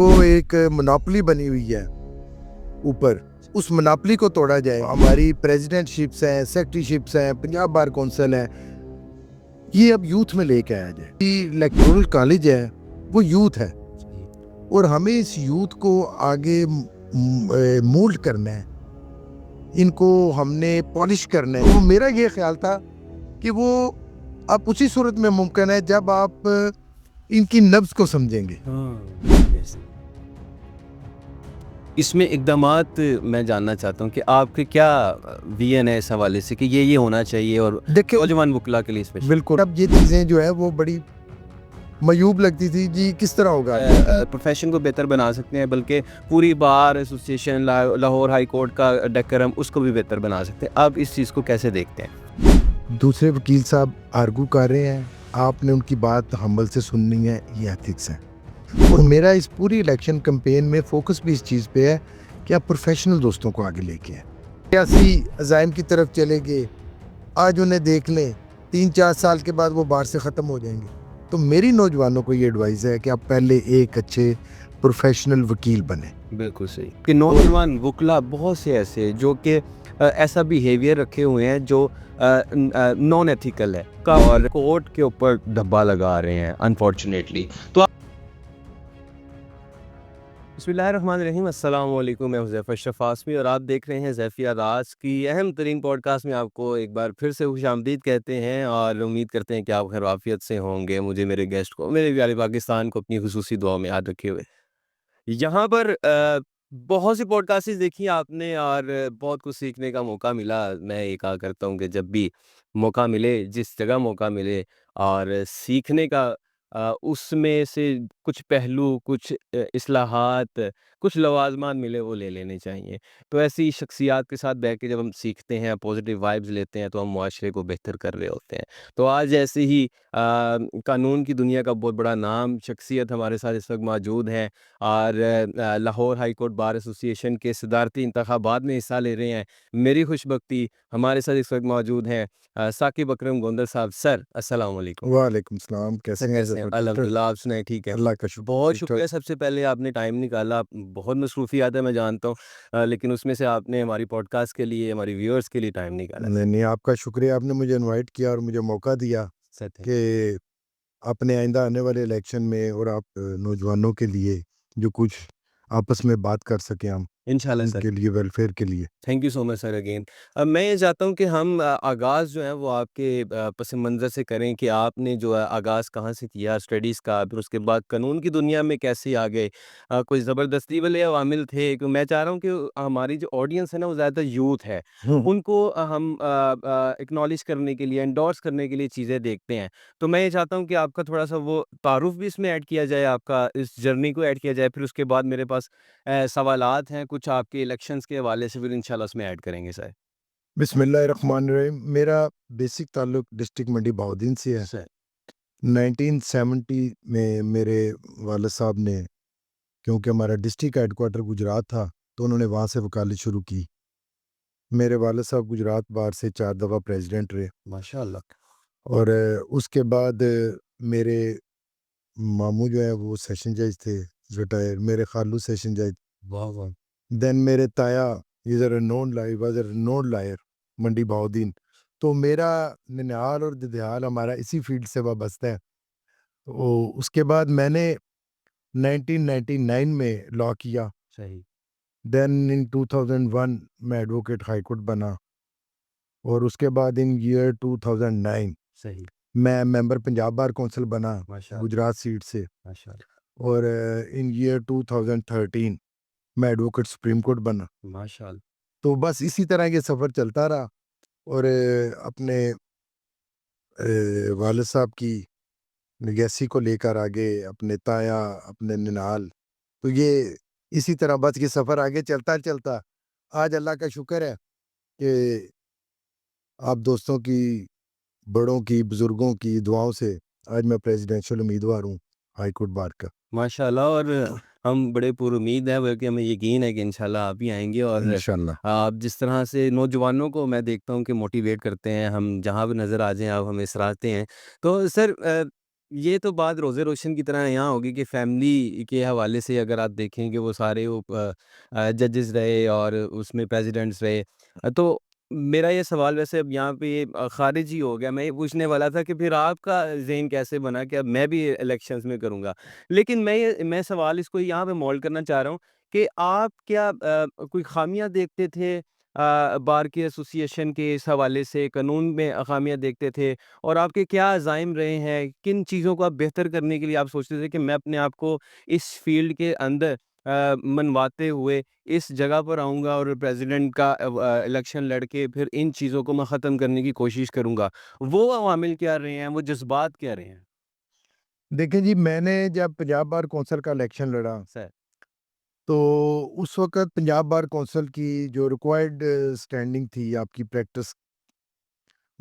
وہ ایک مناپلی بنی ہوئی ہے اوپر، اس مناپلی کو توڑا جائے. ہماری پریزیڈنٹ شپس ہیں، سیکٹری شپس ہیں، پنجاب بار کونسل ہے، یہ اب یوتھ میں لے کے آیا جائے. الیکٹورل کالج ہے وہ یوتھ ہے، اور ہمیں اس یوتھ کو آگے مولڈ کرنا ہے، ان کو ہم نے پالش کرنا ہے. تو میرا یہ خیال تھا کہ وہ اب اسی صورت میں ممکن ہے جب آپ ان کی نبض کو سمجھیں گے. اس میں اقدامات میں جاننا چاہتا ہوں کہ آپ کے کیا وی این ہے اس حوالے سے کہ یہ ہونا چاہیے، اور دیکھیں نوجوان وکلا کے لیے اسپیشل. بالکل اب یہ چیزیں جو ہے وہ بڑی معیوب لگتی تھی جی کس طرح ہوگا. پروفیشن کو بہتر بنا سکتے ہیں، بلکہ پوری bar association Lahore high court کا ڈیکرم اس کو بھی بہتر بنا سکتے ہیں. آپ اس چیز کو کیسے دیکھتے ہیں؟ دوسرے وکیل صاحب آرگو کر رہے ہیں، آپ نے ان کی بات حمل سے سننی ہے، یہ ایتھکس ہے. اور میرا اس پوری الیکشن کمپین میں فوکس بھی اس چیز پہ ہے کہ آپ پروفیشنل دوستوں کو آگے لے کے آئیں. سیاسی عزائم کی طرف چلے گئے، آج انہیں دیکھ لیں 3-4 سال کے بعد وہ باہر سے ختم ہو جائیں گے. تو میری نوجوانوں کو یہ ایڈوائز ہے کہ آپ پہلے ایک اچھے پروفیشنل وکیل بنیں. بالکل صحیح کہ نوجوان وکلا بہت سے ایسے جو کہ ایسا بیہیویئر رکھے ہوئے ہیں جو نان ایتھیکل ہے اور کورٹ کے اوپر دھبا لگا رہے ہیں انفارچونیٹلی. تو بسم اللہ الرحمن الرحیم، السلام علیکم. میں حذیفہ اشرف آسمی اور آپ دیکھ رہے ہیں زیفیہ راز کی اہم ترین پوڈ کاسٹ میں. آپ کو ایک بار پھر سے خوش آمدید کہتے ہیں اور امید کرتے ہیں کہ آپ خیر عافیت سے ہوں گے. مجھے، میرے گیسٹ کو، میرے پیارے پاکستان کو اپنی خصوصی دعا میں یاد رکھے ہوئے. یہاں پر بہت سی پوڈ کاسٹس دیکھی آپ نے اور بہت کچھ سیکھنے کا موقع ملا. میں یہ کہا کرتا ہوں کہ جب بھی موقع ملے، جس جگہ موقع ملے اور سیکھنے کا اس میں سے کچھ پہلو، کچھ اصلاحات، کچھ لوازمات ملے وہ لے لینے چاہیے. تو ایسی شخصیات کے ساتھ بیٹھ کے جب ہم سیکھتے ہیں، پازیٹیو وائبز لیتے ہیں، تو ہم معاشرے کو بہتر کر رہے ہوتے ہیں. تو آج ایسے ہی قانون کی دنیا کا بہت بڑا نام شخصیت ہمارے ساتھ اس وقت موجود ہیں اور لاہور ہائی کورٹ بار ایسوسی ایشن کے صدارتی انتخابات میں حصہ لے رہے ہیں. میری خوش بختی ہمارے ساتھ اس وقت موجود ہیں ثاقب اکرم گوندر صاحب. سر السلام علیکم. وعلیکم السلام، کیسے ہیں؟ الحمدللہ، آپ سنائیں؟ ٹھیک ہے، اللہ کا شکر. بہت شکریہ. سب سے پہلے آپ نے ٹائم نکالا، بہت مصروفیات ہے میں جانتا ہوں، لیکن اس میں سے آپ نے ہماری پوڈ کاسٹ کے لیے، ہماری ویورز کے لیے ٹائم نکالا. نہیں، آپ کا شکریہ، آپ نے مجھے انوائٹ کیا اور مجھے موقع دیا کہ اپنے آئندہ آنے والے الیکشن میں اور آپ نوجوانوں کے لیے جو کچھ آپس میں بات کر سکیں ہم انشاءاللہ ان سر. کے لیے، ویلفیئر کے لیے. Thank you so much sir again. میں یہ چاہتا ہوں کہ ہم آغاز جو ہے وہ آپ کے پس منظر سے کریں کہ آپ نے جو ہے آغاز کہاں سے کیا اسٹڈیز کا، پھر اس کے بعد قانون کی دنیا میں کیسے آ گئے، کوئی زبردستی والے عوامل تھے. کہ میں چاہ رہا ہوں کہ ہماری جو آڈینس ہے نا وہ زیادہ یوتھ ہے، ان کو ہم اکنالج کرنے کے لیے، انڈورس کرنے کے لیے چیزیں دیکھتے ہیں. تو میں یہ چاہتا ہوں کہ آپ کا تھوڑا سا وہ تعارف بھی اس میں ایڈ کیا جائے، آپ کا اس جرنی کو ایڈ کیا جائے. پھر اس کے بعد میرے پاس سوالات ہیں کچھ آپ کے الیکشنز کے حوالے سے، پھر انشاءاللہ اس میں ایڈ کریں گے. سر بسم اللہ الرحمن الرحیم. میرا بیسک تعلق ڈسٹرکٹ منڈی بہاؤالدین سے ہے. سر 1970 میں میرے والد صاحب نے، کیونکہ ہمارا ڈسٹرکٹ ہیڈ کوارٹر گجرات تھا، تو انہوں نے وہاں سے وکالت شروع کی. میرے والد صاحب گجرات بار سے 4 دفعہ پریزیڈنٹ رہے. ماشاءاللہ. اور اس کے بعد میرے ماموں جو ہے وہ سیشن جج تھے ریٹائر، میرے خالو سیشن جج. واہ واہ. دین میرے تایا نون لائر منڈی بہاؤالدین. تو میرا ننیال اور ددیال ہمارا اسی فیلڈ سے وابستہ ہے. تو اس کے بعد میں نے 1999 میں لاء کیا. صحیح. دین ان 2001 میں ایڈوکیٹ ہائی کورٹ بنا، اور اس کے بعد ان ایئر 2009 صحیح. میں ممبر پنجاب بار کونسل بنا ماشاءاللہ. گجرات سیٹ سے. ماشاءاللہ. اور ان ایئر 2013 میں ایڈوکیٹ سپریم کورٹ بنا. ماشاءاللہ. تو بس اسی طرح یہ سفر چلتا رہا، اور اپنے والد صاحب کی لیگیسی کو لے کر آگے، اپنے تایا، اپنے ننال. تو یہ اسی طرح بس یہ سفر آگے چلتا چلتا آج اللہ کا شکر ہے کہ آپ دوستوں کی، بڑوں کی، بزرگوں کی دعاؤں سے آج میں پریزیڈنشل امیدوار ہوں ہائی کورٹ بار کا. ماشاءاللہ. اور ہم بڑے پر امید ہیں، بلکہ ہمیں یقین ہے کہ انشاءاللہ آپ ہی آئیں گے. اور انشاءاللہ. آپ جس طرح سے نوجوانوں کو میں دیکھتا ہوں کہ موٹیویٹ کرتے ہیں، ہم جہاں بھی نظر آ جائیں آپ ہمیں سراہتے ہیں. تو سر یہ تو بات روزے روشن کی طرح یہاں ہوگی کہ فیملی کے حوالے سے اگر آپ دیکھیں کہ وہ سارے وہ ججز رہے اور اس میں پریزیڈنٹس رہے، تو میرا یہ سوال ویسے اب یہاں پہ خارج ہی ہو گیا. میں یہ پوچھنے والا تھا کہ پھر آپ کا ذہن کیسے بنا کہ اب میں بھی الیکشنز میں کروں گا. لیکن میں سوال اس کو یہاں پہ مولڈ کرنا چاہ رہا ہوں کہ آپ کیا کوئی خامیاں دیکھتے تھے بار کی ایسوسی ایشن کے اس حوالے سے، قانون میں خامیاں دیکھتے تھے، اور آپ کے کیا عزائم رہے ہیں؟ کن چیزوں کو آپ بہتر کرنے کے لیے آپ سوچتے تھے کہ میں اپنے آپ کو اس فیلڈ کے اندر منواتے ہوئے اس جگہ پر آؤں گا اور پریزیڈنٹ کا الیکشن لڑ کے پھر ان چیزوں کو میں ختم کرنے کی کوشش کروں گا؟ وہ عوامل کیا رہے ہیں؟ وہ جذبات کیا رہے ہیں؟ دیکھیں جی، میں نے جب پنجاب بار کونسل کا الیکشن لڑا سر. تو اس وقت پنجاب بار کونسل کی جو ریکوائرڈ اسٹینڈنگ تھی، آپ کی پریکٹس،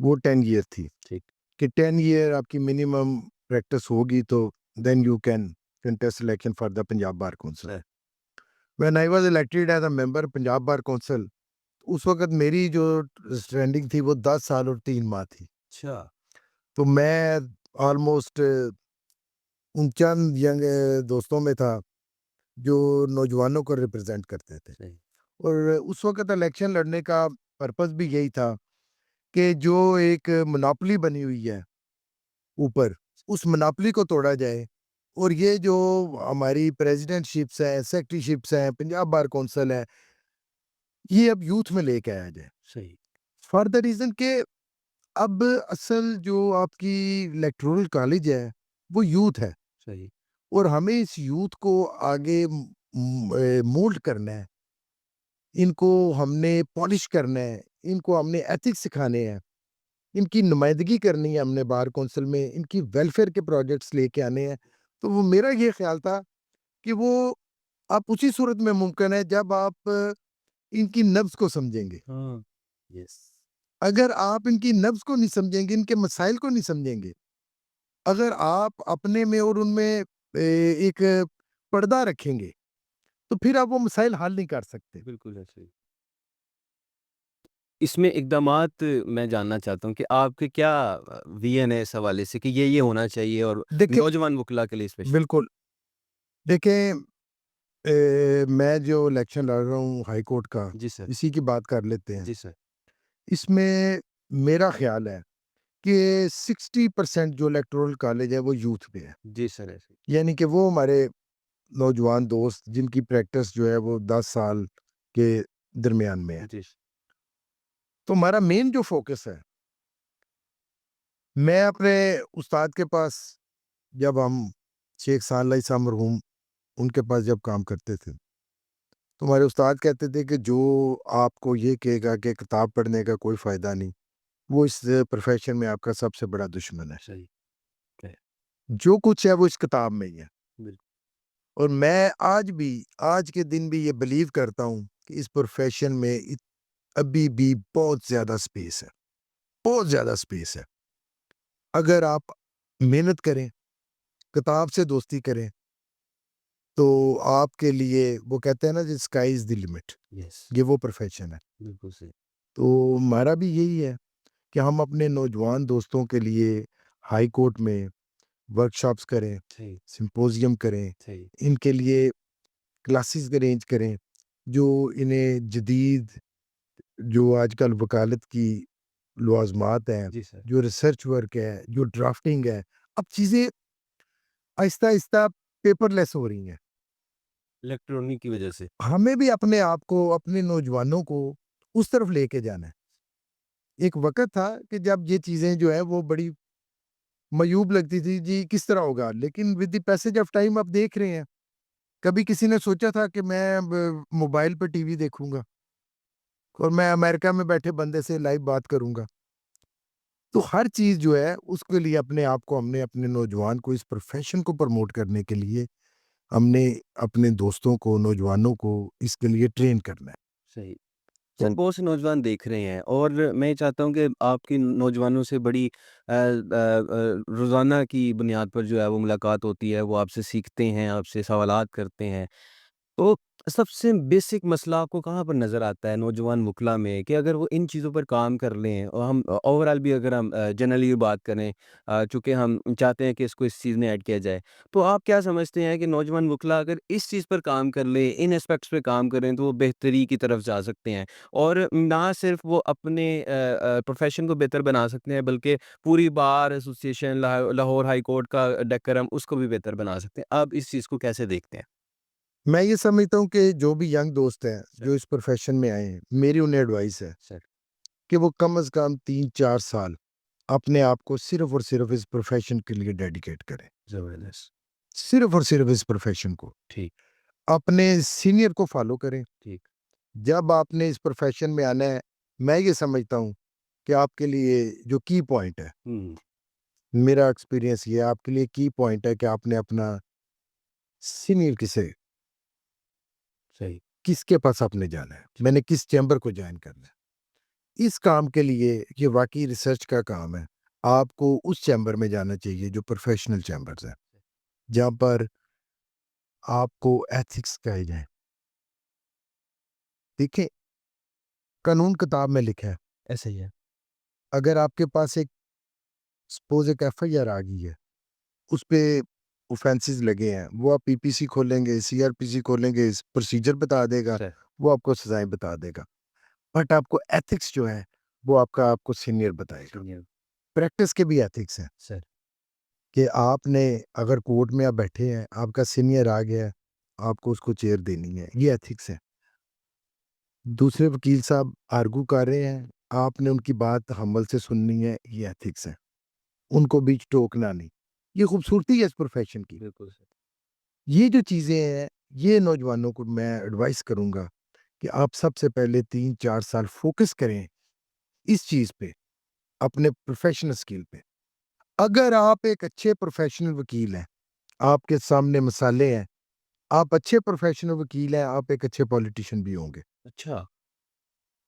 وہ 10 ایئر تھی ٹھیک. کہ 10 ایئر آپ کی منیمم پریکٹس ہوگی تو then you can contest election for the Punjab bar council. Sir. When I was elected as a member Punjab bar council, اس وقت میری جو اسٹینڈنگ تھی وہ 10 سال اور 3 ماہ تھی. اچھا. تو میں آلموسٹ ان چند ینگ دوستوں میں تھا جو نوجوانوں کو ریپرزینٹ کرتے تھے. صحیح. اور اس وقت الیکشن لڑنے کا پرپس بھی یہی تھا کہ جو ایک مناپلی بنی ہوئی ہے اوپر، اس مناپلی کو توڑا جائے، اور یہ جو ہماری پریزیڈنٹ شپس ہیں، سیکٹری شپس ہیں، پنجاب بار کونسل ہے، یہ اب یوتھ میں لے کے آیا جائے. صحیح. فار دا ریزن کہ اب اصل جو آپ کی الیکٹورل کالج ہے وہ یوتھ ہے، صحیح. اور ہمیں اس یوتھ کو آگے مولڈ کرنا ہے، ان کو ہم نے پالش کرنا ہے، ان کو ہم نے ایتھکس سکھانے ہیں، ان کی نمائندگی کرنی ہے ہم نے بار کونسل میں، ان کی ویلفیئر کے پروجیکٹس لے کے آنے ہیں. تو وہ میرا یہ خیال تھا کہ وہ آپ اسی صورت میں ممکن ہے جب آپ ان کی نبض کو سمجھیں گے. ہاں. یس. اگر آپ ان کی نبض کو نہیں سمجھیں گے، ان کے مسائل کو نہیں سمجھیں گے، اگر آپ اپنے میں اور ان میں ایک پردہ رکھیں گے، تو پھر آپ وہ مسائل حل نہیں کر سکتے. بالکل ایسے ہی. اس میں اقدامات میں جاننا چاہتا ہوں کہ آپ کے کیا ویژن ہے اس حوالے سے کہ یہ ہونا چاہیے، اور دیکھیں، نوجوان وکلا کے لیے اسپیشل. بالکل دیکھیں، میں جو الیکشن لڑ رہا ہوں ہائی کورٹ کا، جی سر. اسی کی بات کر لیتے ہیں. جی سر. اس میں میرا خیال ہے کہ 60% جو الیکٹورل کالج ہے وہ یوتھ پہ ہے. جی سر. ایسے یعنی کہ وہ ہمارے نوجوان دوست جن کی پریکٹس جو ہے وہ 10 سال کے درمیان میں ہے. جی. تو ہمارا مین جو فوکس ہے، میں اپنے استاد کے پاس، جب ہم شیخ ثانیہ صاحب مرحوم ان کے پاس جب کام کرتے تھے، تو ہمارے استاد کہتے تھے کہ جو آپ کو یہ کہے گا کہ کتاب پڑھنے کا کوئی فائدہ نہیں، وہ اس پروفیشن میں آپ کا سب سے بڑا دشمن ہے. صحیح. جو کچھ ہے وہ اس کتاب میں ہی ہے. بالکل. اور میں آج کے دن بھی یہ بلیو کرتا ہوں کہ اس پروفیشن میں ابھی بھی بہت زیادہ سپیس ہے، بہت زیادہ سپیس ہے. اگر آپ محنت کریں، کتاب سے دوستی کریں، تو آپ کے لیے وہ کہتے ہیں نا جی اسکائی از دی لمٹ، یس. یہ وہ پروفیشن ہے. بالکل صحیح. تو ہمارا بھی یہی ہے کہ ہم اپنے نوجوان دوستوں کے لیے ہائی کورٹ میں ورکشاپس کریں، صحیح. سمپوزیم کریں، صحیح. ان کے لیے کلاسز ارینج کریں جو انہیں جدید، جو آج کل وکالت کی لوازمات ہیں، جی سر. جو ریسرچ ورک ہے، جو ڈرافٹنگ ہے، اب چیزیں آہستہ آہستہ پیپر لیس ہو رہی ہیں. الیکٹرانک کی وجہ سے. ہمیں بھی اپنے آپ کو، اپنے نوجوانوں کو اس طرف لے کے جانا ہے. ایک وقت تھا کہ جب یہ چیزیں جو ہے وہ بڑی معیوب لگتی تھی، جی کس طرح ہوگا، لیکن with the passage of time آپ دیکھ رہے ہیں. کبھی کسی نے سوچا تھا کہ میں موبائل پہ ٹی وی دیکھوں گا اور میں امریکہ میں بیٹھے بندے سے لائیو بات کروں گا. تو ہر چیز جو ہے اس کے لیے اپنے آپ کو، ہم نے اپنے نوجوان کو اس پروفیشن کو پروموٹ کرنے کے لیے ہم نے اپنے دوستوں کو، نوجوانوں کو اس کے لیے ٹرین کرنا ہے. صحیح. سر بہت سے نوجوان دیکھ رہے ہیں، اور میں چاہتا ہوں کہ آپ کی نوجوانوں سے بڑی روزانہ کی بنیاد پر جو ہے وہ ملاقات ہوتی ہے، وہ آپ سے سیکھتے ہیں، آپ سے سوالات کرتے ہیں. تو سب سے بیسک مسئلہ آپ کو کہاں پر نظر آتا ہے نوجوان وکلا میں کہ اگر وہ ان چیزوں پر کام کر لیں اور ہم اوور آل بھی اگر ہم جنرلی بات کریں چونکہ ہم چاہتے ہیں کہ اس کو اس چیز میں ایڈ کیا جائے، تو آپ کیا سمجھتے ہیں کہ نوجوان وکلا اگر اس چیز پر کام کر لیں، ان اسپیکٹس پہ کام کریں تو وہ بہتری کی طرف جا سکتے ہیں اور نہ صرف وہ اپنے پروفیشن کو بہتر بنا سکتے ہیں بلکہ پوری bar association Lahore high court کا ڈیکرم اس کو بھی بہتر بنا سکتے ہیں؟ آپ اس چیز کو کیسے دیکھتے ہیں؟ میں یہ سمجھتا ہوں کہ جو بھی ینگ دوست ہیں سر جو اس پروفیشن میں آئے ہیں، میری انہیں ایڈوائس ہے سر کہ وہ کم از کم 3-4 سال اپنے آپ کو صرف اور صرف اس پروفیشن کے لیے ڈیڈیکیٹ کریں، زبردست. صرف اور صرف اس پروفیشن کو، ٹھیک اپنے سینئر کو فالو کریں. ٹھیک. جب آپ نے اس پروفیشن میں آنا ہے، میں یہ سمجھتا ہوں کہ آپ کے لیے جو کی پوائنٹ ہے، ہوں میرا ایکسپیرینس یہ ہے، آپ کے لیے کی پوائنٹ ہے کہ آپ نے اپنا سینئر صحیح. کس کے پاس آپ نے جانا ہے، میں نے کس چیمبر کو جوائن کرنا ہے. اس کام کے لیے یہ واقعی ریسرچ کا کام ہے. آپ کو اس چیمبر میں جانا چاہیے جو پروفیشنل چیمبرز ہیں، جہاں پر آپ کو ایتھکس کہے جائیں. دیکھیں، قانون کتاب میں لکھا ہے، ایسا ہی ہے. اگر آپ کے پاس سپوز ایک ایف آئی آر آ گئی ہے، اس پہ اوفینسز لگے ہیں، وہ آپ پی پی سی کھولیں گے، سی آر پی سی کھولیں گے، پروسیجر بتا دے گا، سر وہ آپ کو سزائیں بتا دے گا. بٹ آپ کو ایتھکس جو ہے وہ آپ کو سینئر بتائے گا. سینئر. پریکٹس کے بھی ایتھکس ہیں سر کہ آپ نے اگر کورٹ میں آپ بیٹھے ہیں، آپ کا سینئر آ گیا ہے، آپ کو اس کو چیئر دینی ہے، یہ ایتھکس ہے. دوسرے وکیل صاحب آرگو کر رہے ہیں، آپ نے ان کی بات حمل سے سننی ہے، یہ ایتھکس ہے. ان کو بیچ ٹوکنا نہیں. یہ خوبصورتی ہے اس پروفیشن کی. بالکل سر. یہ جو چیزیں ہیں، یہ نوجوانوں کو میں ایڈوائس کروں گا کہ آپ سب سے پہلے 3-4 سال فوکس کریں اس چیز پہ، اپنے پروفیشنل اسکل پہ. اگر آپ ایک اچھے پروفیشنل وکیل ہیں، آپ کے سامنے مسالے ہیں، آپ اچھے پروفیشنل وکیل ہیں، آپ ایک اچھے پولیٹیشین بھی ہوں گے. اچھا.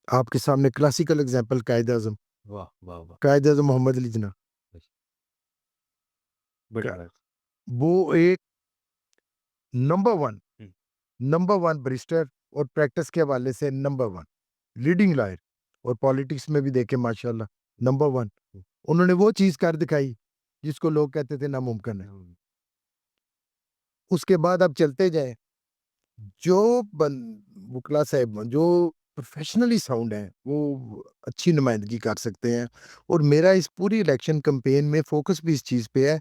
آپ کے سامنے کلاسیکل اگزامپل واہ واہ واہ. قائد اعظم محمد علی جناح، بڑی بات. وہ ایک نمبر ہوں. ون بریسٹر اور پریکٹس کے حوالے سے نمبر 1 لیڈنگ لائر، اور پالیٹکس میں بھی دیکھیں ماشاءاللہ نمبر 1. انہوں نے وہ چیز کر دکھائی جس کو لوگ کہتے تھے ناممکن ہے. اس کے بعد آپ چلتے جائیں، جو وکلا صاحب جو پروفیشنلی ساؤنڈ ہیں وہ اچھی نمائندگی کر سکتے ہیں. اور میرا اس پوری الیکشن کمپین میں فوکس بھی اس چیز پہ ہے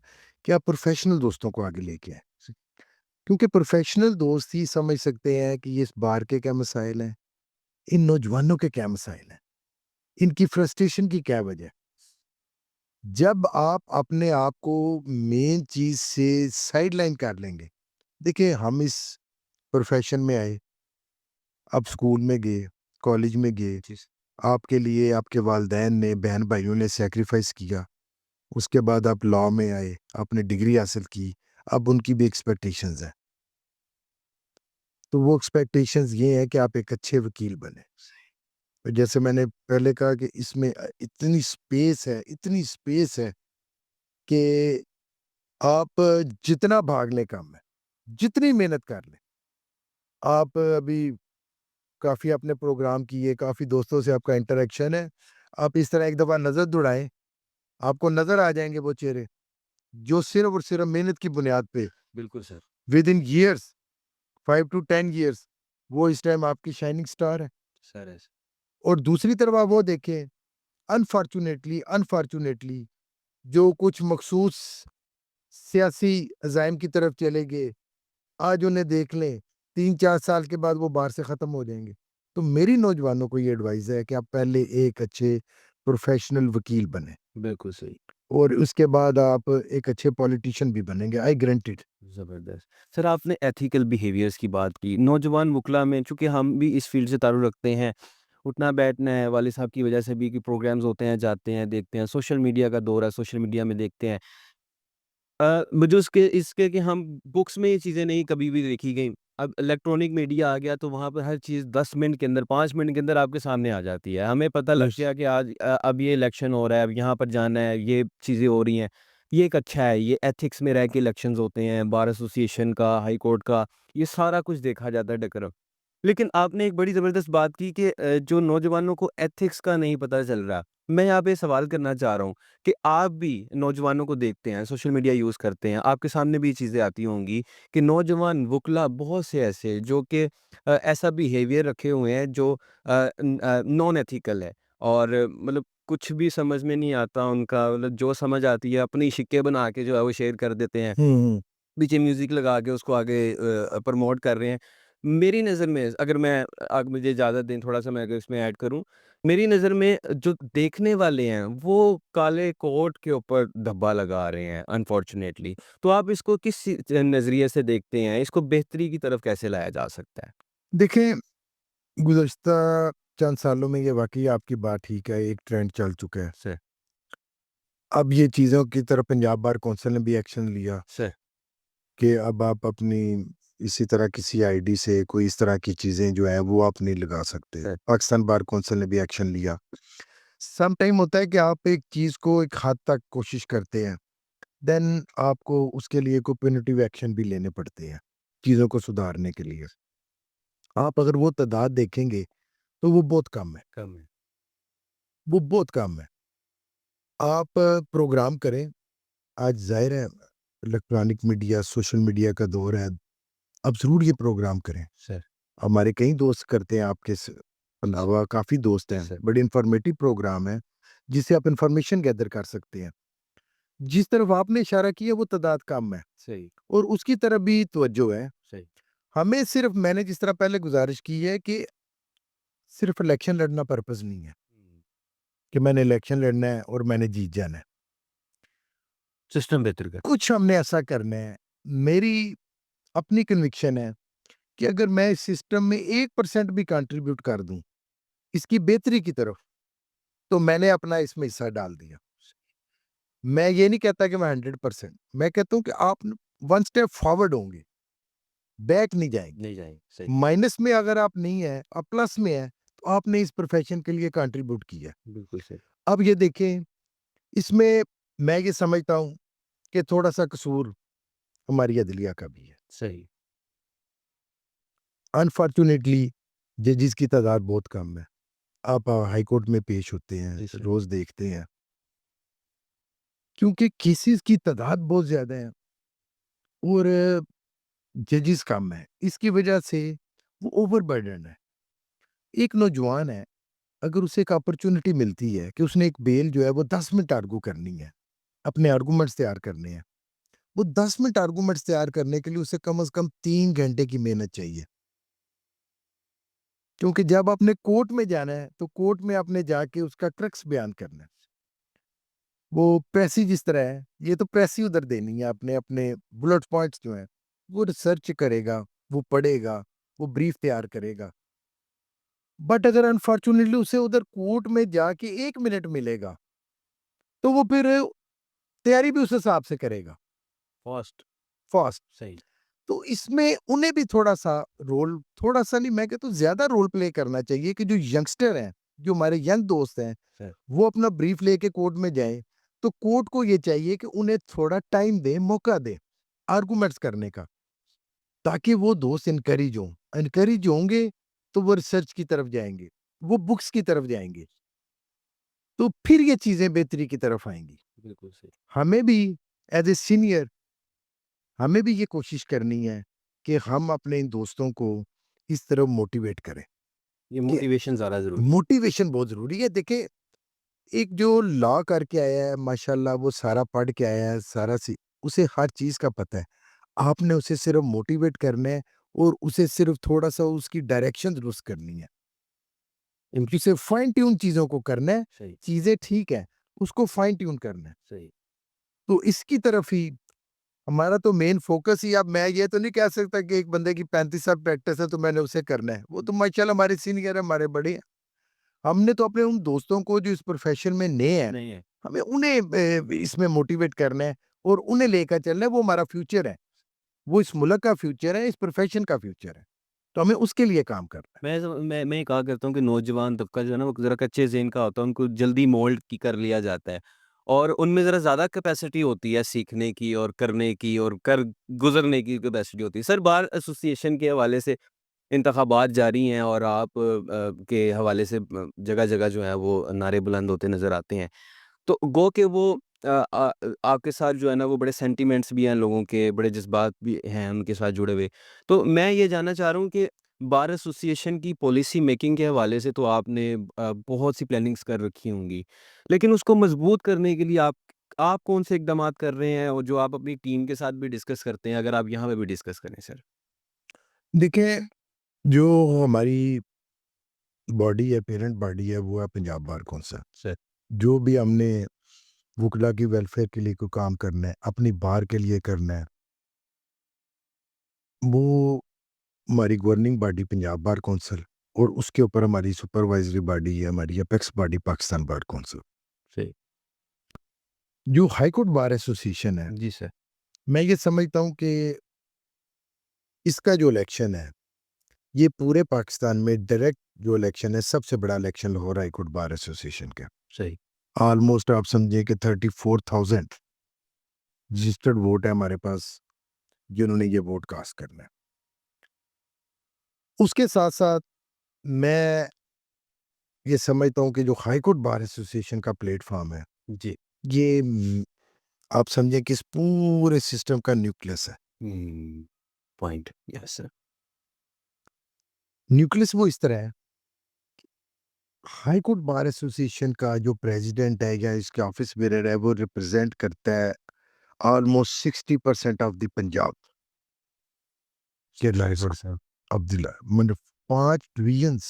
کہ آپ پروفیشنل دوستوں کو آگے لے کے آئیں، کیونکہ پروفیشنل دوست ہی سمجھ سکتے ہیں کہ یہ اس بار کے کیا مسائل ہیں، ان نوجوانوں کے کیا مسائل ہیں، ان کی فرسٹریشن کی کیا وجہ ہے. جب آپ اپنے آپ کو مین چیز سے سائیڈ لائن کر لیں گے. دیکھیں، ہم اس پروفیشن میں آئے، اب سکول میں گئے، کالج میں گئے، آپ کے لیے آپ کے والدین نے، بہن بھائیوں نے سیکریفائس کیا. اس کے بعد آپ لاء میں آئے، آپ نے ڈگری حاصل کی، اب ان کی بھی ایکسپیکٹیشنز ہیں. تو وہ ایکسپیکٹیشنز یہ ہیں کہ آپ ایک اچھے وکیل بنیں. جیسے میں نے پہلے کہا کہ اس میں اتنی سپیس ہے کہ آپ جتنا بھاگ لیں کم ہے، جتنی محنت کر لیں. آپ ابھی کافی اپنے پروگرام کیے، کافی دوستوں سے آپ کا انٹریکشن ہے، آپ اس طرح ایک دفعہ نظر دوڑائیں، آپ کو نظر آ جائیں گے وہ چہرے جو صرف اور صرف محنت کی بنیاد پہ بالکل sir. Within years 5 to 10 years وہ اس ٹائم آپ کی شائننگ سٹار ہے. سر اور دوسری طرف آپ وہ دیکھیں، انفارچونیٹلی جو کچھ مخصوص سیاسی عزائم کی طرف چلے گئے، آج انہیں دیکھ لیں، 3-4 سال کے بعد وہ باہر سے ختم ہو جائیں گے. تو میری نوجوانوں کو یہ ایڈوائز ہے کہ آپ پہلے ایک اچھے پروفیشنل وکیل بنیں، بالکل صحیح. اور اس کے بعد آپ ایک اچھے پولیٹیشین بھی بنیں گے. آئی گرانٹیڈ. زبردست. سر آپ نے ایتھیکل بیہیویئرس کی بات کی. نوجوان وکلا میں چونکہ ہم بھی اس فیلڈ سے تعلق رکھتے ہیں، اٹھنا بیٹھنا ہے والد صاحب کی وجہ سے بھی کہ پروگرامز ہوتے ہیں، جاتے ہیں، دیکھتے ہیں، سوشل میڈیا کا دور ہے، سوشل میڈیا میں دیکھتے ہیں. مجھے اس کے کہ ہم بکس میں یہ چیزیں نہیں کبھی بھی دیکھی گئیں. اب الیکٹرانک میڈیا آ گیا تو وہاں پر ہر چیز 10 منٹ کے اندر، 5 منٹ کے اندر آپ کے سامنے آ جاتی ہے. ہمیں پتہ لگ گیا کہ آج اب یہ الیکشن ہو رہا ہے، اب یہاں پر جانا ہے، یہ چیزیں ہو رہی ہیں. یہ ایک اچھا ہے، یہ ایتھکس میں رہ کے الیکشنز ہوتے ہیں، بار ایسوسیشن کا، ہائی کورٹ کا، یہ سارا کچھ دیکھا جاتا ہے ڈگر۔ لیکن آپ نے ایک بڑی زبردست بات کی کہ جو نوجوانوں کو ایتھکس کا نہیں پتہ چل رہا۔ میں یہاں پہ سوال کرنا چاہ رہا ہوں کہ آپ بھی نوجوانوں کو دیکھتے ہیں، سوشل میڈیا یوز کرتے ہیں، آپ کے سامنے بھی یہ چیزیں آتی ہوں گی کہ نوجوان وکلا بہت سے ایسے جو کہ ایسا بیہیویئر رکھے ہوئے ہیں جو نان ایتھیکل ہے، اور مطلب کچھ بھی سمجھ میں نہیں آتا ان کا، مطلب جو سمجھ آتی ہے اپنی شکے بنا کے جو ہے وہ شیئر کر دیتے ہیں، ہوں پیچھے میوزک لگا کے اس کو آگے پروموٹ کر رہے ہیں۔ میری نظر میں اگر میں مجھے اجازت دیں تھوڑا سا میں اگر اس میں ایڈ کروں، میری نظر میں جو دیکھنے والے ہیں وہ کالے کوٹ کے اوپر دھبا لگا رہے ہیں انفارچونیٹلی۔ تو آپ اس کو کس نظریے سے دیکھتے ہیں؟ اس کو بہتری کی طرف کیسے لایا جا سکتا ہے؟ دیکھیں، گزشتہ چند سالوں میں یہ واقعی آپ کی بات ٹھیک ہے، ایک ٹرینڈ چل چکا ہے۔ سر اب یہ چیزوں کی طرف پنجاب بار کونسل نے بھی ایکشن لیا سر کہ اب آپ اپنی اسی طرح کسی آئی ڈی سے کوئی اس طرح کی چیزیں جو ہیں وہ آپ نہیں لگا سکتے۔ سر پاکستان بار کونسل نے بھی ایکشن لیا۔ سم ٹائم ہوتا ہے کہ آپ ایک چیز کو ایک حد تک کوشش کرتے ہیں، دین آپ کو اس کے لیے کوئی پینیٹیو ایکشن بھی لینے پڑتے ہیں چیزوں کو سدھارنے کے لیے۔ آپ اگر وہ تعداد دیکھیں گے تو وہ بہت کم ہے، کم ہے۔ وہ بہت کم ہے۔ آپ پروگرام کریں، آج ظاہر ہے الیکٹرانک میڈیا، سوشل میڈیا کا دور ہے، اب ضرور یہ پروگرام کریں۔ سر ہمارے کئی دوست کرتے ہیں، آپ کے علاوہ کافی دوست ہیں، سر بڑے انفارمیٹیو پروگرام ہے جس سے آپ انفارمیشن گیدر کر سکتے ہیں۔ جس طرف آپ نے اشارہ کیا وہ تعداد کم ہے، صحیح اور اس کی طرف بھی توجہ ہے۔ صحیح ہمیں صرف، میں نے جس طرح پہلے گزارش کی ہے کہ صرف الیکشن لڑنا پرپز نہیں ہے کہ میں نے الیکشن لڑنا ہے اور میں نے جیت جانا ہے۔ سسٹم بہتر کر۔ کچھ ہم نے ایسا کرنا ہے۔ میری اپنی کنوکشن ہے کہ اگر میں اس سسٹم میں 1% بھی کنٹریبیوٹ کر دوں اس کی بہتری کی طرف، تو میں نے اپنا اس میں حصہ ڈال دیا۔ میں یہ نہیں کہتا کہ میں 100%، میں کہتا ہوں کہ آپ 1 سٹیپ فارورڈ ہوں گے، بیک نہیں جائیں گے۔ نہیں جائیں صحیح مائنس میں اگر آپ نہیں ہیں، آپ پلس میں ہیں، تو آپ نے اس پروفیشن کے لیے کنٹریبیوٹ کیا ہے۔ بالکل صحیح اب یہ دیکھیں، اس میں میں یہ سمجھتا ہوں کہ تھوڑا سا قصور ہماری عدلیہ کا بھی ہے۔ صحیح انفارچونیٹلی ججز کی تعداد بہت کم ہے۔ آپ ہائی کورٹ میں پیش ہوتے ہیں، جی سر روز دیکھتے ہیں، کیونکہ کیسز کی تعداد بہت زیادہ ہے اور ججز کم ہے، اس کی وجہ سے وہ اوور برڈن ہے۔ ایک نوجوان ہے، اگر اسے ایک اپرچونٹی ملتی ہے کہ اس نے ایک بیل جو ہے وہ 10 منٹ آرگو کرنی ہے، اپنے آرگومنٹس تیار کرنے ہیں، وہ 10 منٹ آرگومنٹس تیار کرنے کے لیے اسے کم از کم 3 گھنٹے کی محنت چاہیے۔ کیونکہ جب آپ نے کورٹ میں جانا ہے تو کورٹ میں آپ نے جا کے اس کا کرکس بیان کرنا ہے۔ وہ پیسی جس طرح ہے، یہ تو پیسی ادھر دینی ہے، اپنے اپنے بلٹ پوائنٹس جو ہیں وہ ریسرچ کرے گا، وہ پڑھے گا، وہ بریف تیار کرے گا۔ بٹ اگر انفارچونیٹلی اسے ادھر کورٹ میں جا کے 1 منٹ ملے گا تو وہ پھر تیاری بھی اس حساب سے کرے گا، فاسٹ فاسٹ۔ صحیح تو اس میں انہیں بھی تھوڑا سا رول، تھوڑا سا نہیں، میں کہتا ہوں زیادہ رول پلے کرنا چاہیے کہ جو ینگسٹر ہیں، جو ہمارے ینگ دوست ہیں، سر وہ اپنا بریف لے کے کورٹ میں جائیں، تو کورٹ کو یہ چاہیے کہ انہیں تھوڑا ٹائم دے، موقع دے آرگومنٹس کرنے کا، تاکہ وہ دوست انکریج ہوں گے تو وہ ریسرچ کی طرف جائیں گے، وہ بکس کی طرف جائیں گے، تو پھر یہ چیزیں بہتری کی طرف آئیں گی۔ بالکل صحیح ہمیں بھی ایز اے سینئر ہمیں بھی یہ کوشش کرنی ہے کہ ہم اپنے ان دوستوں کو اس طرح موٹیویٹ کریں یہ کہ موٹیویشن زیادہ ضروری موٹیویشن بہت ضروری ہے۔ دیکھیں، ایک جو لا کر کے آیا ہے، ماشاءاللہ وہ سارا پڑھ کے آیا ہے، اسے ہر چیز کا پتہ ہے۔ آپ نے اسے صرف موٹیویٹ کرنا ہے اور اسے صرف تھوڑا سا اس کی ڈائریکشن درست کرنی ہے، اسے فائن ٹیون چیزوں کو کرنا ہے۔ صحیح چیزیں ٹھیک ہے، اس کو فائن ٹیون کرنا ہے، صحیح تو اس کی طرف ہی ہمارا تو مین فوکس ہی۔ اب میں یہ تو نہیں کہہ سکتا کہ ایک بندے کی 35 سال پریکٹس ہے تو میں نے اسے کرنا ہے، وہ تو ماشاءاللہ ہمارے سینئر ہیں، ہمارے بڑے ہیں۔ ہم نے تو اپنے ان دوستوں کو جو اس پروفیشن میں نئے ہیں، نہیں ہے ہمیں انہیں اس میں موٹیویٹ کرنا ہے اور انہیں لے کر چلنا ہے۔ وہ ہمارا فیوچر ہے، وہ اس ملک کا فیوچر ہے، اس پروفیشن کا فیوچر ہے، تو ہمیں اس کے لیے کام کرنا ہے۔ میں یہ کہا کرتا ہوں کہ نوجوان طبقہ جو ہے نا وہ ذرا کچے ذہن کا ہوتا ہے، ان کو جلدی مولڈ کی کر لیا جاتا ہے، اور ان میں ذرا زیادہ کیپیسٹی ہوتی ہے سیکھنے کی اور کرنے کی اور گزرنے کی کیپیسٹی ہوتی ہے. سر بار ایسوسی ایشن کے حوالے سے انتخابات جاری ہیں اور آپ کے حوالے سے جگہ جگہ جو ہے وہ نعرے بلند ہوتے نظر آتے ہیں. تو گو کہ وہ آپ کے ساتھ جو ہے نا وہ بڑے سینٹیمنٹس بھی ہیں لوگوں کے, بڑے جذبات بھی ہیں ان کے ساتھ جڑے ہوئے. تو میں یہ جاننا چاہ رہا ہوں کہ بار ایسوسی ایشن کی پالیسی میکنگ کے حوالے سے تو آپ نے بہت سی پلاننگز کر رکھی ہوں گی, لیکن اس کو مضبوط کرنے کے لیے آپ کون سے اقدامات کر رہے ہیں اور جو آپ اپنی ٹیم کے ساتھ بھی ڈسکس کرتے ہیں, اگر آپ یہاں پہ بھی ڈسکس کریں سر. دیکھیں, جو ہماری باڈی ہے, پیرنٹ باڈی ہے, وہ ہے پنجاب بار کونسل. سر جو بھی ہم نے وکلا کی ویلفیئر کے لیے کوئی کام کرنا ہے, اپنی بار کے لیے کرنا ہے, وہ ہماری governing body Punjab bar council, اور اس کے اوپر ہماری سپروائزری باڈی ہے, ہماری apex body Pakistan bar council. صحیح. جو ہائی کورٹ بار ایسوسی ایشن ہے, جی سر. میں یہ سمجھتا ہوں کہ اس کا جو الیکشن ہے, یہ پورے پاکستان میں ڈائریکٹ جو الیکشن ہے, سب سے بڑا election Lahore high court bar ایسوسی ایشن کا. صحیح. آلموسٹ آپ سمجھیں کہ 34,000 رجسٹرڈ ووٹ ہے ہمارے پاس, جنہوں نے یہ ووٹ کاسٹ کرنا ہے. اس کے ساتھ ساتھ میں یہ سمجھتا ہوں کہ جو ہائی کورٹ بار ایسوسی ایشن کا پلیٹ فارم ہے, جی. یہ آپ سمجھیں کہ اس پورے سسٹم کا نیوکلس ہے. پوائنٹ. یس سر. نیوکلس وہ اس طرح ہے, ہائی کورٹ بار ایسوسی ایشن کا جو پریزیڈنٹ ہے یا اس کے آفس بیرر ہے, وہ ریپرزینٹ کرتا ہے آلموسٹ 60% آف دی پنجاب. عبداللہ مطلب 5 ڈویژنس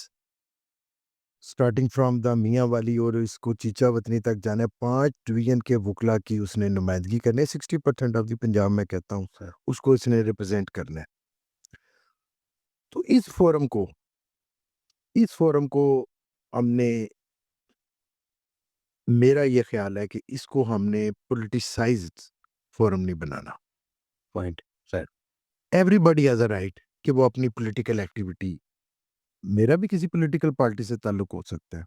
سٹارٹنگ فرام دا میاں والی اور اس کو چیچا وطنی تک جانا ہے, 5 ڈویژن کے وکلا کی اس نے نمائندگی کرنی ہے. 60% آف دی پنجاب میں کہتا ہوں اس کو اس نے ریپرزینٹ کرنا ہے. تو اس فورم کو ہم نے, میرا یہ خیال ہے کہ اس کو ہم نے پولیٹیسائزڈ فورم نہیں بنانا. Point sir. Everybody has a right کہ وہ اپنی پولیٹیکل ایکٹیویٹی, میرا بھی کسی پولیٹیکل پارٹی سے تعلق ہو سکتا ہے,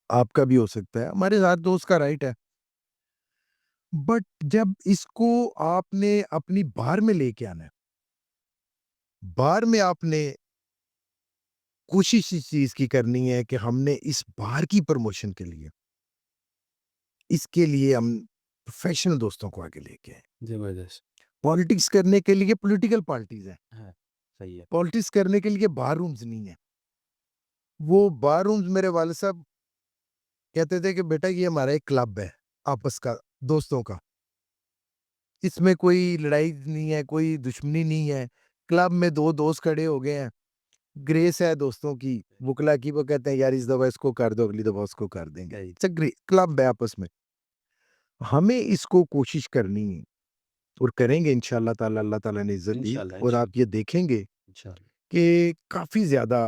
آپ کا بھی ہو سکتا ہے, ہمارے ساتھ دوست کا رائٹ ہے. بٹ جب اس کو آپ نے اپنی بار میں لے کے آنا ہے, بار میں آپ نے کوشش اس چیز کی کرنی ہے کہ ہم نے اس بار کی پروموشن کے لیے, اس کے لیے ہم پروفیشنل دوستوں کو آگے لے کے آئیں. زبردست. پالیٹکس کرنے کے لیے پولیٹیکل پارٹیز ہیں, ہاں صحیح ہے. پالیٹکس کرنے کے لیے بار رومز نہیں ہیں. وہ بار رومز میرے والد صاحب کہتے تھے کہ بیٹا یہ ہمارا ایک کلب ہے آپس کا, دوستوں کا, اس میں کوئی لڑائی نہیں ہے, کوئی دشمنی نہیں ہے. کلب میں 2 دوست کھڑے ہو گئے ہیں, گریس ہے دوستوں کی, وکلا کی, وہ کہتے ہیں یار اس دفعہ اس کو کر دو, اگلی دفعہ اس کو کر دیں گے. کلب ہے آپس میں. ہمیں اس کو کوشش کرنی ہے اور کریں گے انشاءاللہ تعالی, اللہ تعالیٰ نے عزت دی, اور آپ یہ دیکھیں گے کہ کافی زیادہ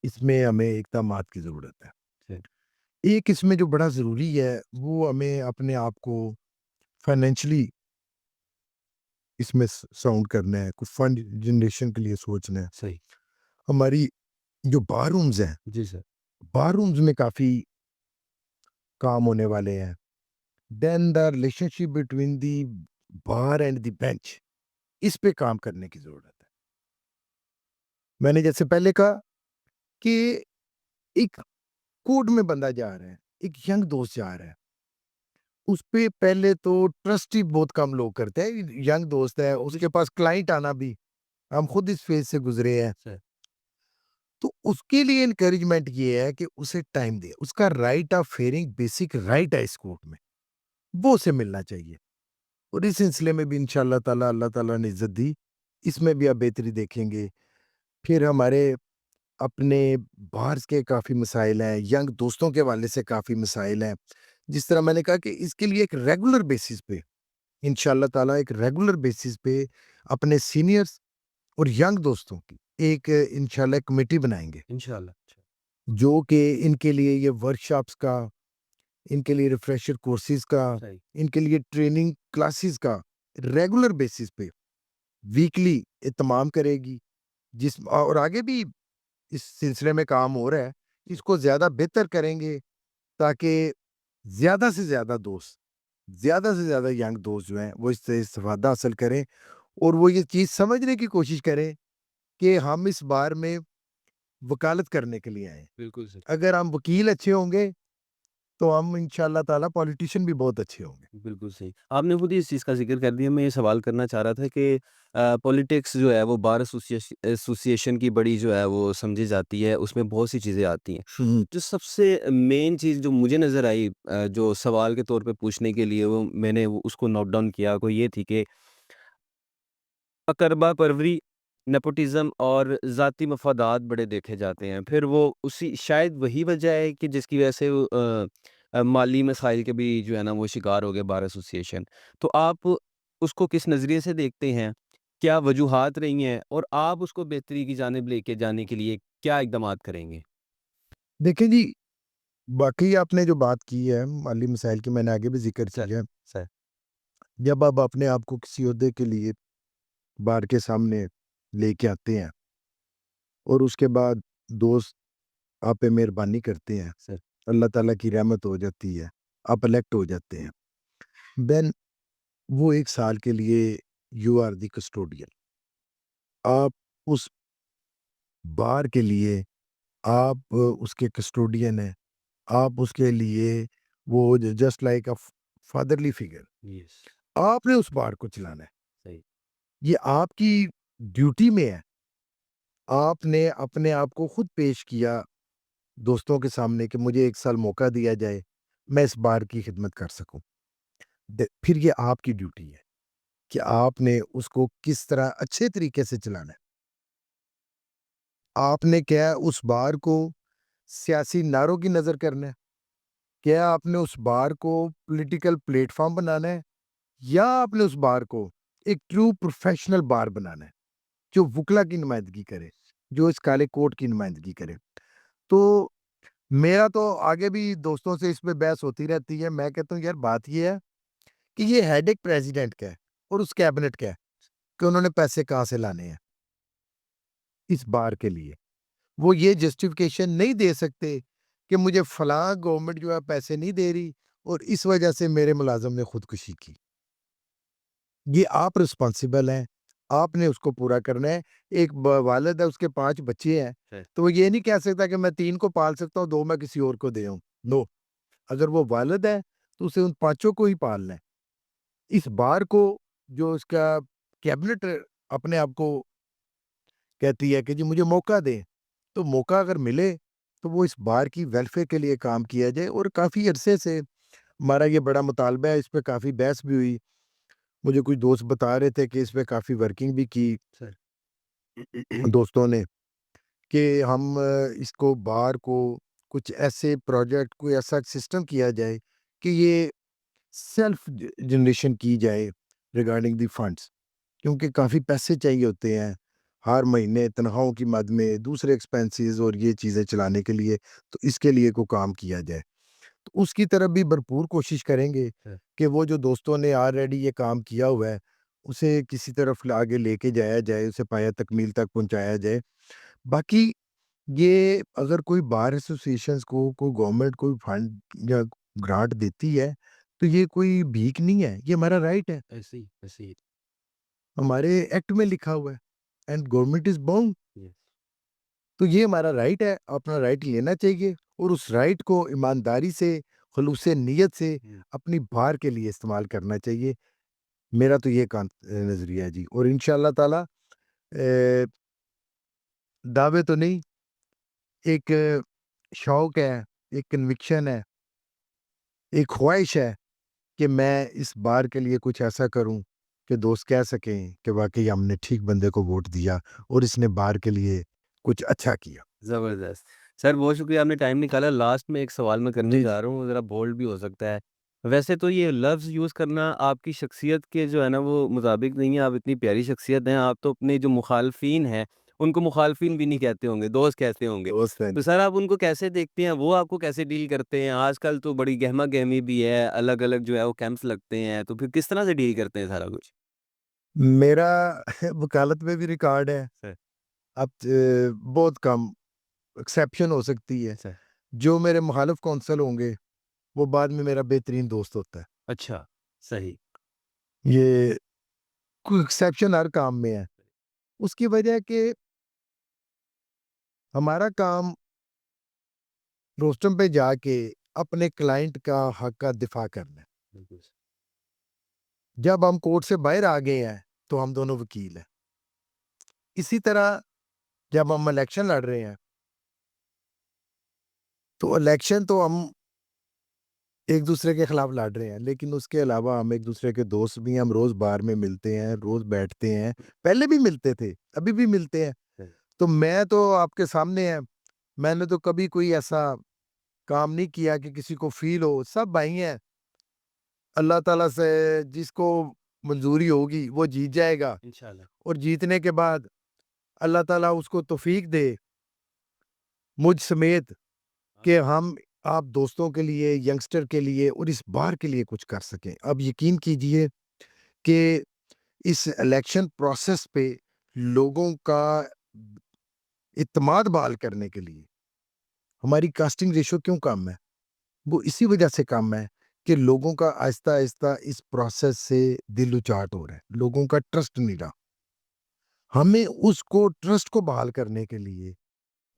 اس میں ہمیں اقدامات کی ضرورت ہے. ایک اس میں جو بڑا ضروری ہے, وہ ہمیں اپنے آپ کو فائنینشلی اس میں ساؤنڈ کرنا ہے, کوئی فنڈ جنریشن کے لیے سوچنا ہے. صحیح. ہماری جو بار رومز ہیں, جی سر. بار رومز میں کافی کام ہونے والے ہیں. Then the relationship between the bar and the bench, اس پہ کام کرنے کی ضرورت ہے. میں نے جیسے پہلے کہا کہ ایک کوڈ میں بندہ جا رہا ہے, ایک ینگ دوست جا رہا ہے, اس پہ پہلے تو ٹرسٹ ہی بہت کم لوگ کرتے ہیں. ینگ دوست ہے, اس کے پاس کلائنٹ آنا بھی, ہم خود اس فیز سے گزرے ہیں. تو اس کے لیے انکریجمنٹ یہ ہے کہ اسے ٹائم دے, اس کا right of hearing basic right ہے اس کورٹ میں, وہ اسے ملنا چاہیے. اور اس سلسلے میں بھی انشاءاللہ تعالی اللہ تعالیٰ نے عزت دی, اس میں بھی آپ بہتری دیکھیں گے. پھر ہمارے اپنے بارز کے کافی مسائل ہیں, ینگ دوستوں کے والے سے کافی مسائل ہیں. جس طرح میں نے کہا کہ اس کے لیے ایک ریگولر بیسس پہ انشاءاللہ تعالیٰ ایک ریگولر بیسس پہ اپنے سینئرز اور ینگ دوستوں کی ایک انشاءاللہ کمیٹی بنائیں گے, انشاءاللہ. جو کہ ان کے لیے یہ ورکشاپس کا, ان کے لیے ریفریشر کورسز کا, ان کے لیے ٹریننگ کلاسز کا ریگولر بیسس پہ ویکلی اہتمام کرے گی. اور آگے بھی اس سلسلے میں کام ہو رہا ہے, اس کو زیادہ بہتر کریں گے تاکہ زیادہ سے زیادہ دوست، زیادہ سے زیادہ ینگ دوست جو ہیں وہ اس سے استفادہ حاصل کریں اور وہ یہ چیز سمجھنے کی کوشش کریں کہ ہم اس بار میں وکالت کرنے کے لیے آئے ہیں۔ بالکل صحیح، اگر ہم وکیل اچھے ہوں گے تو ہم انشاءاللہ تعالیٰ پولیٹیشین بھی بہت اچھے ہوں گے۔ بالکل صحیح۔ آپ نے خود ہی اس چیز کا ذکر کر دیا، میں یہ سوال کرنا چاہ رہا تھا کہ پولیٹکس جو ہے وہ بار ایسوسیشن کی بڑی جو ہے وہ سمجھی جاتی ہے، اس میں بہت سی چیزیں آتی ہیں۔ جو سب سے مین چیز جو مجھے نظر آئی جو سوال کے طور پہ پوچھنے کے لیے وہ میں نے اس کو نوٹ ڈاؤن کیا، وہ یہ تھی کہ اقربا پروری، نیپوٹزم اور ذاتی مفادات بڑے دیکھے جاتے ہیں۔ پھر وہ اسی شاید وہی وجہ ہے کہ جس کی وجہ سے وہ مالی مسائل کے بھی جو ہے نا وہ شکار ہو گئے بار ایسوسیشن۔ تو آپ اس کو کس نظریے سے دیکھتے ہیں؟ کیا وجوہات رہی ہیں اور آپ اس کو بہتری کی جانب لے کے جانے کے لیے کیا اقدامات کریں گے؟ دیکھیں جی، باقی آپ نے جو بات کی ہے مالی مسائل کی، میں نے آگے بھی ذکر سر کیا ہے۔ سر جب آپ اپنے آپ کو کسی عہدے کے لیے بار کے سامنے لے کے آتے ہیں اور اس کے بعد دوست آپ پہ مہربانی کرتے ہیں، سر اللہ تعالیٰ کی رحمت ہو جاتی ہے، آپ الیکٹ ہو جاتے ہیں، دین وہ 1 سال کے لیے یو آر دی کسٹوڈین۔ آپ اس بار کے لیے آپ اس کے کسٹوڈین ہیں، آپ اس کے لیے وہ جسٹ لائک اے فادرلی فگر، یس آپ نے اس بار کو چلانا ہے، صحیح یہ آپ کی ڈیوٹی میں ہے۔ آپ نے اپنے آپ کو خود پیش کیا دوستوں کے سامنے کہ مجھے 1 سال موقع دیا جائے، میں اس بار کی خدمت کر سکوں۔ پھر یہ آپ کی ڈیوٹی ہے کہ آپ نے اس کو کس طرح اچھے طریقے سے چلانا ہے۔ آپ نے کیا اس بار کو سیاسی نعروں کی نظر کرنا ہے؟ کیا آپ نے اس بار کو پولیٹیکل پلیٹ فارم بنانا ہے؟ یا آپ نے اس بار کو ایک ٹرو پروفیشنل بار بنانا ہے جو وکلا کی نمائندگی کرے، جو اس کالے کوٹ کی نمائندگی کرے؟ تو میرا تو آگے بھی دوستوں سے اس پہ بحث ہوتی رہتی ہے، میں کہتا ہوں یار بات یہ ہے کہ یہ ہیڈ ایک پریزیڈنٹ کا ہے اور اس کیبنٹ کا ہے کہ انہوں نے پیسے کہاں سے لانے ہیں اس بار کے لیے۔ وہ یہ جسٹیفیکیشن نہیں دے سکتے کہ مجھے فلاں گورنمنٹ جو ہے پیسے نہیں دے رہی اور اس وجہ سے میرے ملازم نے خودکشی کی۔ یہ آپ رسپانسیبل ہیں، آپ نے اس کو پورا کرنا ہے۔ ایک والد ہے، اس کے 5 بچے ہیں، سر تو وہ یہ نہیں کہہ سکتا کہ میں 3 کو پال سکتا ہوں، 2 میں کسی اور کو دے ہوں۔ نو، اگر وہ والد ہے تو اسے ان 5 کو ہی پالنا ہے۔ اس بار کو جو اس کا کیبنٹ اپنے آپ کو کہتی ہے کہ جی مجھے موقع دیں، تو موقع اگر ملے تو وہ اس بار کی ویلفیئر کے لیے کام کیا جائے۔ اور کافی عرصے سے ہمارا یہ بڑا مطالبہ ہے، اس پہ کافی بحث بھی ہوئی، مجھے کچھ دوست بتا رہے تھے کہ اس پہ کافی ورکنگ بھی کی سر دوستوں نے کہ ہم اس کو بار کو کچھ ایسے پروجیکٹ، کوئی ایسا سسٹم کیا جائے کہ یہ سیلف جنریشن کی جائے ریگارڈنگ دی فنڈس، کیونکہ کافی پیسے چاہیے ہوتے ہیں ہر مہینے تنخواہوں کی مد میں، دوسرے ایکسپینسز اور یہ چیزیں چلانے کے لیے، تو اس کے لیے کوئی کام کیا جائے۔ تو اس کی طرف بھی بھرپور کوشش کریں گے سر کہ وہ جو دوستوں نے آلریڈی یہ کام کیا ہوا ہے اسے کسی طرف آگے لے کے جایا جائے، اسے پایہ تکمیل تک پہنچایا جائے۔ باقی یہ اگر کوئی بار ایسوسیشنز کو کوئی گورنمنٹ کوئی فنڈ یا گرانٹ دیتی ہے تو یہ کوئی بھیک نہیں ہے، یہ ہمارا رائٹ ہے، ایسے ہی ہمارے ایکٹ میں لکھا ہوا ہے، اینڈ گورنمنٹ از باؤنڈ، یس تو یہ ہمارا رائٹ ہے، اپنا رائٹ لینا چاہیے اور اس رائٹ کو ایمانداری سے، خلوص نیت سے اپنی بار کے لیے استعمال کرنا چاہیے۔ میرا تو یہ نظریہ ہے جی، اور انشاءاللہ تعالی دعوے تو نہیں، ایک شوق ہے، ایک کنوکشن ہے، ایک خواہش ہے کہ میں اس بار کے لیے کچھ ایسا کروں کہ دوست کہہ سکیں کہ واقعی ہم نے ٹھیک بندے کو ووٹ دیا اور اس نے بار کے لیے کچھ اچھا کیا۔ زبردست سر، بہت شکریہ آپ نے ٹائم نکالا۔ لاسٹ میں ایک سوال میں کرنے جی جا رہا ہوں، ذرا بولڈ بھی ہو سکتا ہے۔ ویسے تو یہ لفظ یوز کرنا آپ کی شخصیت کے جو ہے نا وہ مطابق نہیں ہے، آپ اتنی پیاری شخصیت ہیں، آپ تو اپنے جو مخالفین ہیں ان کو مخالفین بھی نہیں کہتے ہوں گے، دوست کہتے ہوں گے۔ دوست ہیں تو سر آپ ان کو کیسے دیکھتے ہیں، وہ آپ کو کیسے ڈیل کرتے ہیں؟ آج کل تو بڑی گہما گہمی بھی ہے، الگ الگ جو ہے وہ کیمپس لگتے ہیں، تو پھر کس طرح سے ڈیل کرتے ہیں سارا کچھ؟ میرا وکالت میں بھی ریکارڈ ہے، سر اب بہت کم ایکسیپشن ہو سکتی ہے، سر جو میرے مخالف کونسل ہوں گے وہ بعد میں میرا بہترین دوست ہوتا ہے. اچھا صحیح. یہ کوئی ایکسیپشن ہر کام میں ہے. اس کی وجہ کہ ہمارا کام روسٹم پہ جا کے اپنے کلائنٹ کا حق کا دفاع کرنا ہے. بالکل. جب ہم کورٹ سے باہر آ گئے ہیں تو ہم دونوں وکیل ہیں. اسی طرح جب ہم الیکشن لڑ رہے ہیں تو الیکشن تو ہم ایک دوسرے کے خلاف لڑ رہے ہیں، لیکن اس کے علاوہ ہم ایک دوسرے کے دوست بھی ہیں. ہم روز بار میں ملتے ہیں، روز بیٹھتے ہیں، پہلے بھی ملتے تھے، ابھی بھی ملتے ہیں. تو میں تو آپ کے سامنے ہے، میں نے تو کبھی کوئی ایسا کام نہیں کیا کہ کسی کو فیل ہو. سب بھائی ہیں. اللہ تعالیٰ سے جس کو منظوری ہوگی وہ جیت جائے گا، انشاءاللہ. اور جیتنے کے بعد اللہ تعالیٰ اس کو توفیق دے مجھ سمیت کہ ہم آپ دوستوں کے لیے، ینگسٹر کے لیے اور اس بار کے لیے کچھ کر سکیں. اب یقین کیجئے کہ اس الیکشن پروسیس پہ لوگوں کا اعتماد بحال کرنے کے لیے ہماری کاسٹنگ ریشو کیوں کم ہے؟ وہ اسی وجہ سے کم ہے کہ لوگوں کا آہستہ آہستہ اس پروسیس سے دل اچاٹ ہو رہا ہے، لوگوں کا ٹرسٹ نہیں رہا. ہمیں اس کو ٹرسٹ کو بحال کرنے کے لیے،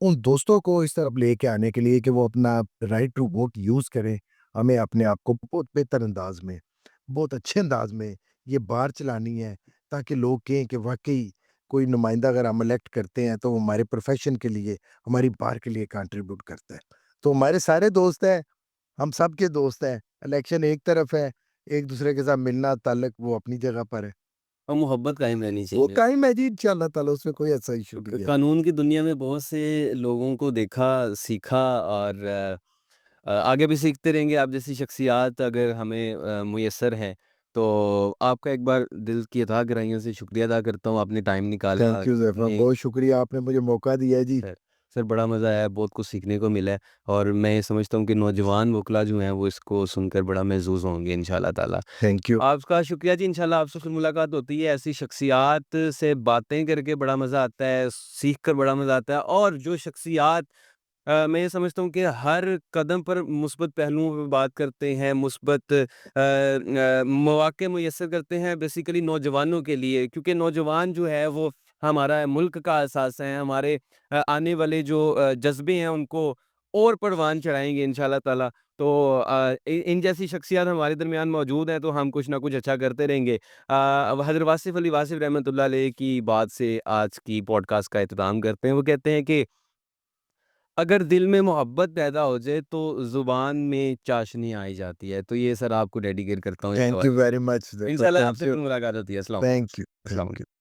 ان دوستوں کو اس طرف لے کے آنے کے لیے کہ وہ اپنا رائٹ ٹو ووٹ یوز کریں، ہمیں اپنے آپ کو بہت بہتر انداز میں، بہت اچھے انداز میں یہ بار چلانی ہے، تاکہ لوگ کہیں کہ واقعی کوئی نمائندہ اگر ہم الیکٹ کرتے ہیں تو وہ ہمارے پروفیشن کے لیے، ہماری بار کے لیے کنٹریبیوٹ کرتا ہے. تو ہمارے سارے دوست ہیں، ہم سب کے دوست ہیں. الیکشن ایک طرف ہے، ایک دوسرے کے ساتھ ملنا تعلق وہ اپنی جگہ پر ہے، اور محبت قائم رہنی وہ چاہیے. قائم ہے جی انشاءاللہ تعالیٰ، اس میں کوئی ایسا ایشو نہیں ہے. قانون کی دنیا میں بہت سے لوگوں کو دیکھا، سیکھا، اور آگے بھی سیکھتے رہیں گے. آپ جیسی شخصیات اگر ہمیں میسر ہیں تو آپ کا ایک بار دل کی اتھاہ گہرائیوں سے شکریہ ادا کرتا ہوں. آپ نے ٹائم نکالا. تھینک یو زیفا، بہت شکریہ، آپ نے مجھے موقع دیا ہے جی. سر بڑا مزہ آیا، بہت کچھ سیکھنے کو ملا ہے، اور میں یہ سمجھتا ہوں کہ نوجوان وکلا جو ہیں وہ اس کو سن کر بڑا محظوظ ہوں گے انشاءاللہ تعالیٰ. Thank you. آپ کا شکریہ جی. انشاءاللہ آپ سے پھر ملاقات ہوتی ہے. ایسی شخصیات سے باتیں کر کے بڑا مزہ آتا ہے، سیکھ کر بڑا مزہ آتا ہے. اور جو شخصیات میں یہ سمجھتا ہوں کہ ہر قدم پر مثبت پہلوؤں پہ بات کرتے ہیں، مثبت مواقع میسر کرتے ہیں بیسیکلی نوجوانوں کے لیے، کیونکہ نوجوان جو ہے وہ ہمارا ملک کا احساس ہے. ہمارے آنے والے جو جذبے ہیں ان کو اور پروان چڑھائیں گے انشاءاللہ تعالیٰ. تو ان جیسی شخصیات ہمارے درمیان موجود ہیں تو ہم کچھ نہ کچھ اچھا کرتے رہیں گے. حضرت واصف علی واصف رحمۃ اللہ علیہ کی بات سے آج کی پوڈ کاسٹ کا اختتام کرتے ہیں. وہ کہتے ہیں کہ اگر دل میں محبت پیدا ہو جائے تو زبان میں چاشنی آئی جاتی ہے. تو یہ سر آپ کو ڈیڈیکیٹ کرتا ہوں. Thank you very much. انشاءاللہ آپ سے پھر ملاقات ہوتی ہے. السلام علیکم. Thank you. السلام علیکم.